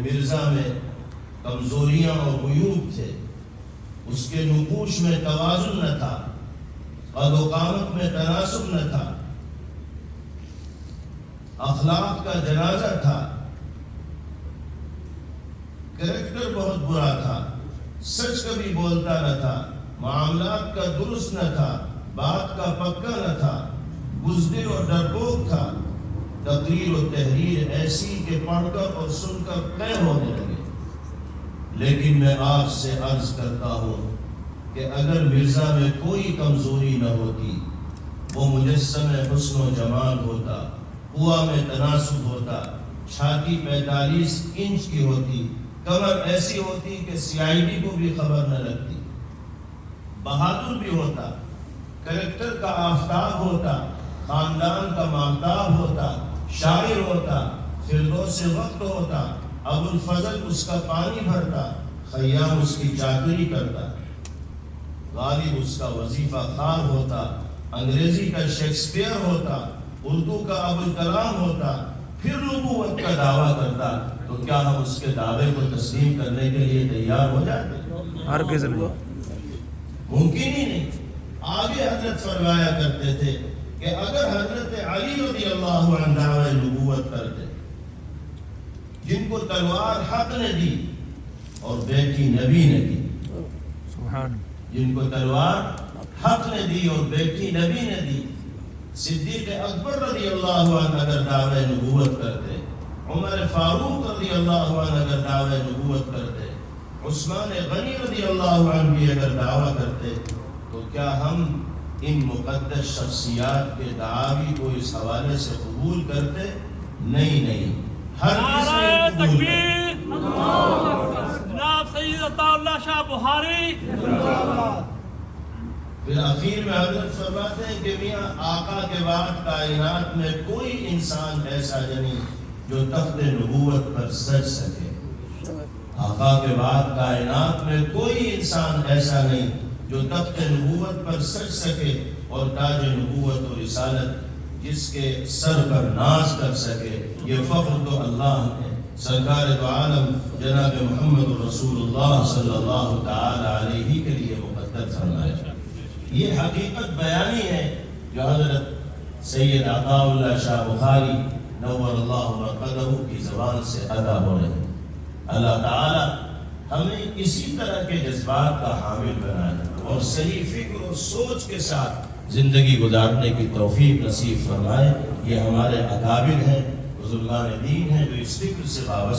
کہ مرزا میں کمزوریاں اور عیوب تھے، اس کے نقوش میں توازن نہ تھا، قد و قامت میں تناسب نہ تھا، اخلاق کا جنازہ تھا، کریکٹر بہت برا تھا، سچ کبھی بولتا نہ تھا، معاملات کا درست نہ تھا، بات کا پکا نہ تھا، بزدل اور ڈرپوک تھا، تقریر و تحریر ایسی کہ پڑھ کر اور سن کر قے ہونے لگے۔ لیکن میں آپ سے عرض کرتا ہوں کہ اگر مرزا میں کوئی کمزوری نہ ہوتی، وہ مجسم حسن و جمال ہوتا، قوا میں تناسب ہوتا، چھاتی 45 انچ کی ہوتی، کمر ایسی ہوتی کہ CID کو بھی خبر نہ لگتی، بہادر بھی ہوتا، کریکٹر کا آفتاب ہوتا، خاندان کا ماہتاب ہوتا، شاعر ہوتا، فردوس وقت ہوتا، ابو الفضل اس کا پانی بھرتا، خیام اس کی چاکری کرتا، غالب اس کا وظیفہ خوار ہوتا، انگریزی کا شیکسپیئر ہوتا، اردو کا ابوالکلام ہوتا، پھر نبوت کا دعویٰ کرتا، تو کیا ہم اس کے دعوے کو تسلیم کرنے کے لیے تیار ہو جاتے؟ ہرگز نہیں، ممکن ہی نہیں۔ آگے حضرت فرمایا کرتے تھے کہ اگر حضرت علی رضی اللہ عنہ دعوی نبوت کرتے، جن کو تلوار حق نے دی اور بیٹی نبی نے دی، سبحان، جن کو تلوار حق نے دی اور بیٹی نبی نے دی، صدیق اکبر رضی اللہ عنہ اگر دعوی نبوت کرتے، عمر فاروق رضی اللہ عنہ اگر دعوی نبوت کرتے، عثمان غنی رضی اللہ عنہ بھی اگر دعویٰ کرتے، تو کیا ہم ان مقدس شخصیات کے دعاوی کو اس حوالے سے قبول کرتے؟ نہیں، ہر نعرہ تکبیر، جناب سید عطا اللہ شاہ بخاری۔ پھر اخیر میں حضرت فرماتے ہیں کہ میاں آقا کے بعد کائنات میں کوئی انسان ایسا نہیں جو تخت نبوت پر سج سکے۔ آقا کے بعد کائنات میں کوئی انسان ایسا نہیں جو تخت نبوت پر سج سکے اور تاج نبوت و رسالت جس کے سر پر ناز کر سکے۔ یہ فخر تو اللہ ہے۔ سرکار دو عالم جناب محمد رسول اللہ صلی اللہ تعالی علیہ کے لیے مقدر فرمایا۔ یہ حقیقت بیانی ہے جو حضرت سید عطا اللہ شاہ بخاری نور اللہ مرقدہ کی زبان سے ادا ہو رہے ہیں۔ اللہ تعالی ہمیں اسی طرح کے جذبات کا حامل بنائے اور صحیح فکر اور سوچ کے ساتھ زندگی گزارنے کی توفیق نصیب فرمائے۔ یہ ہمارے اکابر ہیں، بزرگان دین ہیں جو اس فکر سے وابستہ